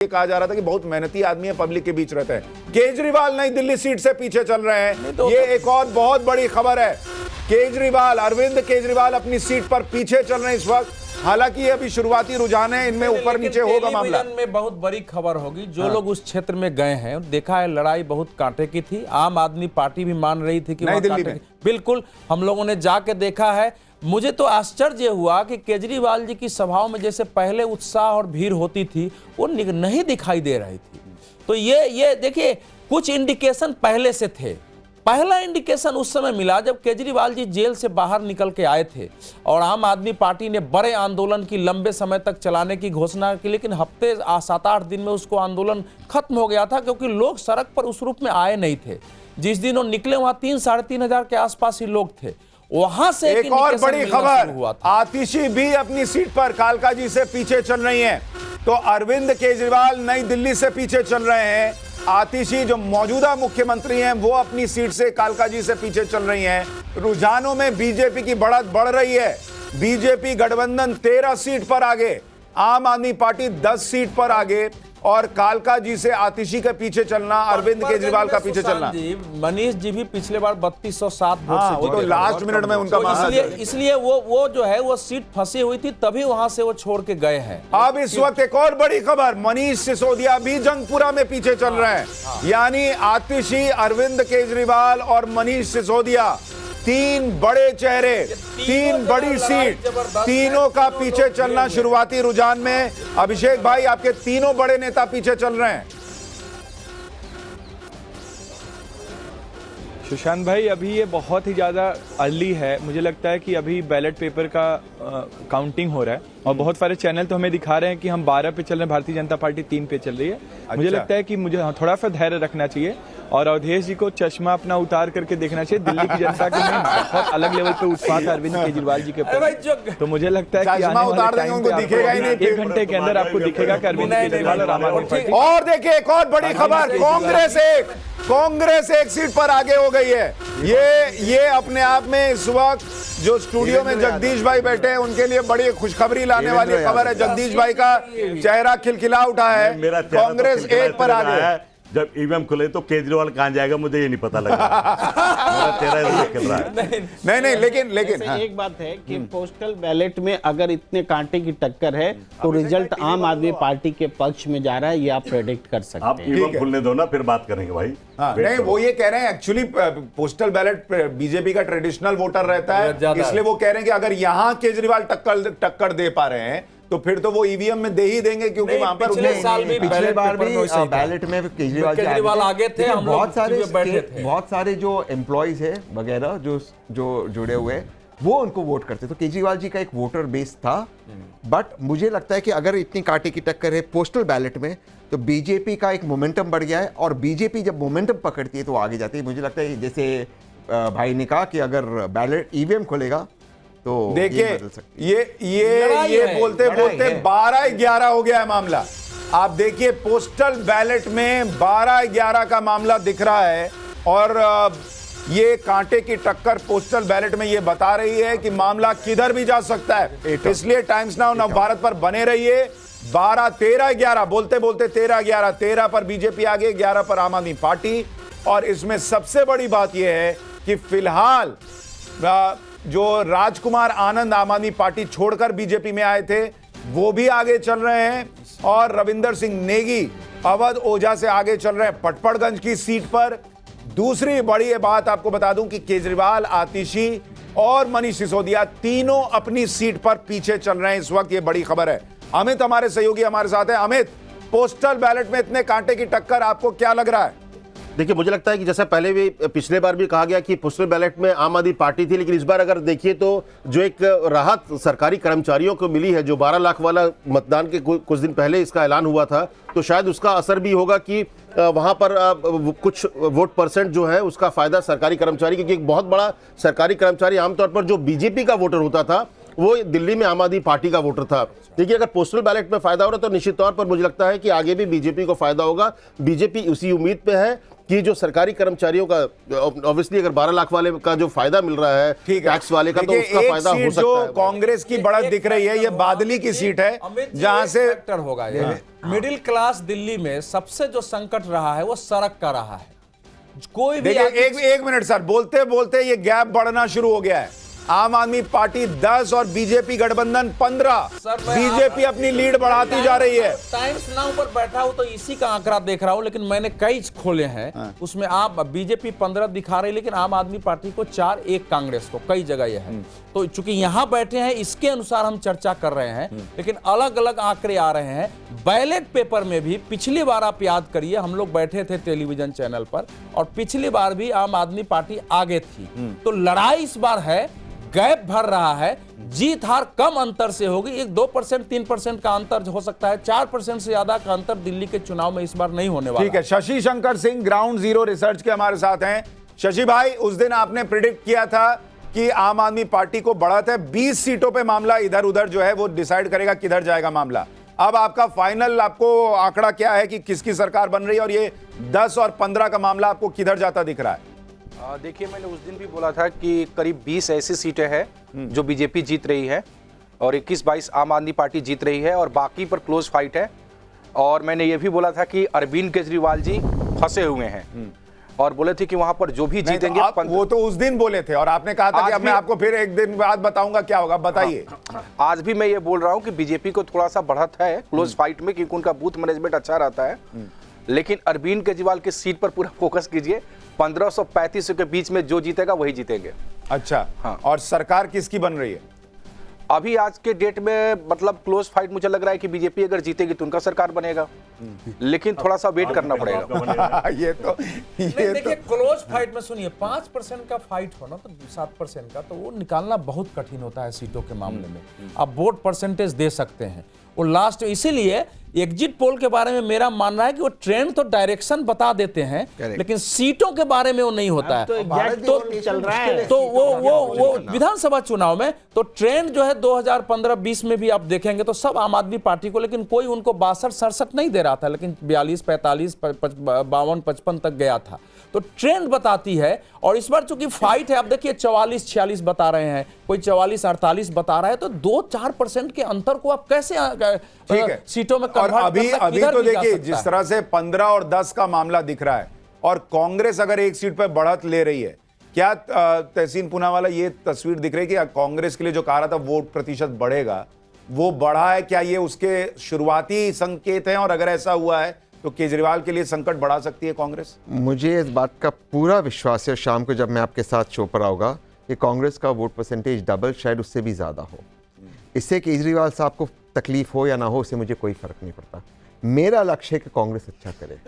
ये कहा जा रहा था कि बहुत मेहनती आदमी है, पब्लिक के बीच रहता है। केजरीवाल नई दिल्ली सीट से पीछे चल रहे हैं। तो ये एक और बहुत बड़ी खबर है। केजरीवाल, अरविंद केजरीवाल अपनी सीट पर पीछे चल रहे हैं इस वक्त। हालांकि ये अभी शुरुआती रुझान है, इनमें ऊपर नीचे होगा मामला। में बहुत बड़ी खबर होगी। जो लोग उस क्षेत्र में गए हैं, देखा है लड़ाई बहुत कांटे की थी। आम आदमी पार्टी भी मान रही थी कि नई दिल्ली में बिल्कुल, हम लोगों ने जाके देखा है। मुझे तो आश्चर्य हुआ कि केजरीवाल जी की सभाओं में जैसे पहले उत्साह और भीड़ होती थी, वो नहीं दिखाई दे रही थी। तो ये देखिए, कुछ इंडिकेशन पहले से थे। पहला इंडिकेशन उस समय मिला जब केजरीवाल जी जेल से बाहर निकल के आए थे और आम आदमी पार्टी ने बड़े आंदोलन की लंबे समय तक चलाने की घोषणा की, लेकिन हफ्ते 7-8 दिन में उसको आंदोलन खत्म हो गया था, क्योंकि लोग सड़क पर उस रूप में आए नहीं थे। जिस दिन वो निकले वहां 3-3.5 हजार के आसपास ही लोग थे। वहां से एक और बड़ी खबर, आतिशी भी अपनी सीट पर कालका जी से पीछे चल रही हैं। तो अरविंद केजरीवाल नई दिल्ली से पीछे चल रहे हैं। आतिशी जो मौजूदा मुख्यमंत्री हैं, वो अपनी सीट से कालका जी से पीछे चल रही हैं। रुझानों में बीजेपी की बढ़त बढ़ रही है। बीजेपी गठबंधन 13 सीट पर आगे, आम आदमी पार्टी 10 सीट पर आगे, और कालका जी से आतिशी के पीछे चलना, अरविंद केजरीवाल का पीछे चलना। मनीष जी भी पिछले बार 3207 वोट से वो तो लास्ट मिनट में उनका इसलिए वो जो है वो सीट फंसी हुई थी, तभी वहां से वो छोड़ के गए हैं। अब इस वक्त एक और बड़ी खबर, मनीष सिसोदिया भी जंगपुरा में पीछे चल रहे हैं। यानी आतिशी, अरविंद केजरीवाल और मनीष सिसोदिया, 3 बड़े चेहरे, 3 बड़ी सीट, तीनों का पीछे चलना शुरुआती रुझान में। अभिषेक भाई, आपके तीनों बड़े नेता पीछे चल रहे हैं। सुशांत भाई, अभी ये बहुत ही ज़्यादा अर्ली है। मुझे लगता है कि अभी बैलेट पेपर का काउंटिंग हो रहा है और बहुत सारे चैनल तो हमें दिखा रहे हैं कि हम 12 पे चल रहे हैं, भारतीय जनता पार्टी 3 पे चल रही है। मुझे लगता है कि मुझे थोड़ा सा धैर्य रखना चाहिए और अवधेश जी को चश्मा अपना उतार करके देखना चाहिए। दिल्ली की जनता के में बहुत अलग लेवल पे उत्साह है अरविंद केजरीवाल जी के प्रति। तो मुझे लगता है कि आने वाले टाइम पे दिखेगा ही नहीं, 1 घंटे के अंदर आपको दिखेगा कि अरविंद केजरीवाल और आम आदमी पार्टी। और देखिए एक और बड़ी खबर, कांग्रेस एक सीट पर आगे हो गई है। ये अपने आप में इस वक्त जो स्टूडियो में जगदीश भाई बैठे हैं, उनके लिए बड़ी खुशखबरी लाने वाली खबर है। जगदीश भाई का चेहरा खिलखिला उठा है। कांग्रेस एक पर आगे है। जब ईवीएम खुले तो केजरीवाल कहां जाएगा मुझे ये नहीं पता लगा। मेरा चेहरा इधर खेल रहा है। नहीं, लेकिन हाँ। एक बात है कि पोस्टल बैलेट में अगर इतने कांटे की टक्कर है तो रिजल्ट आम आदमी पार्टी के पक्ष में जा रहा है, ये आप प्रेडिक्ट कर सकते हैं। आप ईवीएम खुलने दो ना, फिर बात करेंगे भाई। हाँ, नहीं, वो ये कह रहे हैं एक्चुअली पोस्टल बैलेट बीजेपी का ट्रेडिशनल वोटर रहता है, इसलिए वो कह रहे हैं कि अगर यहाँ केजरीवाल टक्कर दे पा रहे हैं तो फिर तो वो ईवीएम में दे ही देंगे, क्योंकि वहां पर पिछले बार भी बैलेट में केजरीवाल आगे थे। हम बहुत सारे जो एम्प्लॉइज है वगैरह जो जुड़े हुए, वो उनको वोट करते। तो केजरीवाल जी का एक वोटर बेस था। बट मुझे लगता है कि अगर इतनी कांटे की टक्कर है पोस्टल बैलेट में, तो बीजेपी का एक मोमेंटम बढ़ गया है, और बीजेपी जब मोमेंटम पकड़ती है तो आगे जाती है। मुझे लगता है जैसे भाई ने कहा कि अगर बैलेट ईवीएम खुलेगा तो देखिए, ये बोलते 12-11 हो गया है मामला। आप देखिए, पोस्टल बैलेट में 12-11 का मामला दिख रहा है, और ये कांटे की टक्कर पोस्टल बैलेट में ये बता रही है कि मामला किधर भी जा सकता है। इसलिए टाइम्स नाउ नवभारत पर बने रहिए। 12-13-11 बोलते 13-11, 13 पर बीजेपी आगे, 11 पर आम आदमी पार्टी। और इसमें सबसे बड़ी बात यह है कि फिलहाल जो राजकुमार आनंद आम आदमी पार्टी छोड़कर बीजेपी में आए थे, वो भी आगे चल रहे हैं, और रविंदर सिंह नेगी अवध ओझा से आगे चल रहे हैं पटपड़गंज की सीट पर। दूसरी बड़ी बात आपको बता दूं कि केजरीवाल, आतिशी और मनीष सिसोदिया तीनों अपनी सीट पर पीछे चल रहे हैं इस वक्त। ये बड़ी खबर है। अमित हमारे सहयोगी हमारे साथ है। अमित, पोस्टल बैलेट में इतने कांटे की टक्कर, आपको क्या लग रहा है? देखिए, मुझे लगता है कि जैसा पहले भी पिछले बार भी कहा गया कि पोस्टल बैलेट में आम आदमी पार्टी थी, लेकिन इस बार अगर देखिए तो जो एक राहत सरकारी कर्मचारियों को मिली है, जो 12 लाख वाला मतदान के कुछ दिन पहले इसका ऐलान हुआ था, तो शायद उसका असर भी होगा कि वहां पर कुछ वोट परसेंट जो है उसका फायदा सरकारी कर्मचारी, क्योंकि एक बहुत बड़ा सरकारी कर्मचारी आमतौर पर जो बीजेपी का वोटर होता था वो दिल्ली में आम आदमी पार्टी का वोटर था। देखिए, अगर पोस्टल बैलेट में फायदा हो रहा है तो निश्चित तौर पर मुझे लगता है कि आगे भी बीजेपी को फायदा होगा। बीजेपी उसी उम्मीद पे है कि जो सरकारी कर्मचारियों का ऑब्वियसली अगर 12 लाख वाले का जो फायदा मिल रहा है टैक्स वाले का, तो उसका फायदा हो सकता है। जो कांग्रेस की बढ़त दिख रही है, ये बादली की सीट है जहां से फैक्टर होगा ये। मिडिल क्लास दिल्ली में सबसे जो संकट रहा है वो सड़क का रहा है। कोई भी देखिए, एक मिनट सर, बोलते बोलते ये गैप बढ़ना शुरू हो गया है। आम आदमी पार्टी 10 और बीजेपी गठबंधन 15। बीजेपी अपनी लीड बढ़ाती जा रही है। टाइम्स नाउ पर बैठा हूं तो इसी का आंकड़ा देख रहा हूं, लेकिन मैंने कई खोले हैं, उसमें आप बीजेपी 15 दिखा रही है, लेकिन आम आदमी पार्टी को 4, 1 कांग्रेस को, कई जगह यह है। तो चूंकि यहां बैठे हैं इसके अनुसार हम चर्चा कर रहे हैं, लेकिन अलग अलग आंकड़े आ रहे हैं। बैलेट पेपर में भी पिछली बार आप याद करिए, हम लोग बैठे थे टेलीविजन चैनल पर और पिछली बार भी आम आदमी पार्टी आगे थी। तो लड़ाई इस बार है, गैप भर रहा है, जीत हार कम अंतर से होगी। एक 2%, 3% का अंतर हो सकता है, 4% से ज्यादा का अंतर दिल्ली के चुनाव में इस बार नहीं होने वाला। ठीक है, Shashi Shankar Singh ground zero research के हमारे साथ हैं। शशि भाई, उस दिन आपने प्रिडिक्ट किया था कि आम आदमी पार्टी को बढ़त है, 20 सीटों पे मामला इधर उधर जो है वो डिसाइड करेगा किधर जाएगा मामला। अब आपका फाइनल आपको आंकड़ा क्या है कि किसकी सरकार बन रही है, और ये 10 और 15 का मामला आपको किधर जाता दिख रहा है? देखिए, मैंने उस दिन भी बोला था कि करीब 20 ऐसी सीटें हैं जो बीजेपी जीत रही है और 21-22 आम आदमी पार्टी जीत रही है और बाकी पर क्लोज फाइट है। और मैंने ये भी बोला था कि अरविंद केजरीवाल जी फंसे हुए हैं और बोले थे कि वहां पर जो भी जीतेंगे वो तो उस दिन बोले थे और आपने कहा था कि अब मैं आपको फिर एक दिन बाद बताऊंगा क्या होगा, बताइए। आज भी मैं ये बोल रहा हूं कि बीजेपी को थोड़ा सा बढ़त है क्लोज फाइट में, क्योंकि उनका बूथ मैनेजमेंट अच्छा रहता है। लेकिन अरविंद केजरीवाल की सीट पर पूरा फोकस कीजिए, 1535 के बीच में जो जीतेगा वही जीतेंगे। अच्छा, हाँ। और सरकार किसकी बन रही है? अभी आज के डेट में मतलब क्लोज फाइट मुझे लग रहा है कि बीजेपी अगर जीतेगी तो उनका सरकार बनेगा, लेकिन थोड़ा सा वेट करना पड़ेगा। ये तो देखिए, क्लोज फाइट में सुनिए, 5% का फाइट हो ना तो 7% का, तो वो निकालना बहुत कठिन होता है सीटों के मामले में। आप वोट परसेंटेज दे सकते हैं वो लास्ट, इसीलिए एग्जिट पोल के बारे में मेरा मानना है कि वो ट्रेंड तो डायरेक्शन बता देते हैं, लेकिन सीटों के बारे में वो नहीं होता है। तो चल रहा है, तो वो विधानसभा चुनाव में तो ट्रेंड जो है 2015-20 में भी आप देखेंगे तो सब आम आदमी पार्टी को, लेकिन कोई उनको 62-67 नहीं दे रहा था, लेकिन 42, 45, 52, 55 तक गया था। तो ट्रेंड बताती है। और इस बार चूंकि फाइट है, आप देखिए 44-46 बता रहे हैं, कोई 44-48 बता रहा है, तो 2-4% के अंतर को आप कैसे सीटों में और अभी तो देखिए जिस तरह से 15 और 10 का मामला दिख रहा है और कांग्रेस अगर एक सीट पर बढ़त ले रही है, क्या तहसीन पूनावाला ये तस्वीर दिख रही है कि कांग्रेस के लिए जो कहा रहा था वोट प्रतिशत बढ़ेगा वो बढ़ा है? क्या ये उसके शुरुआती संकेत हैं, और अगर ऐसा हुआ है तो केजरीवाल के लिए संकट बढ़ा सकती है कांग्रेस? मुझे इस बात का पूरा विश्वास है, शाम को जब मैं आपके साथ शो पर आऊँगा, कि कांग्रेस का वोट परसेंटेज डबल, शायद उससे भी ज़्यादा हो। इससे केजरीवाल साहब को तकलीफ हो या ना हो, उससे मुझे कोई फर्क नहीं पड़ता। मेरा लक्ष्य है कि कांग्रेस अच्छा करे।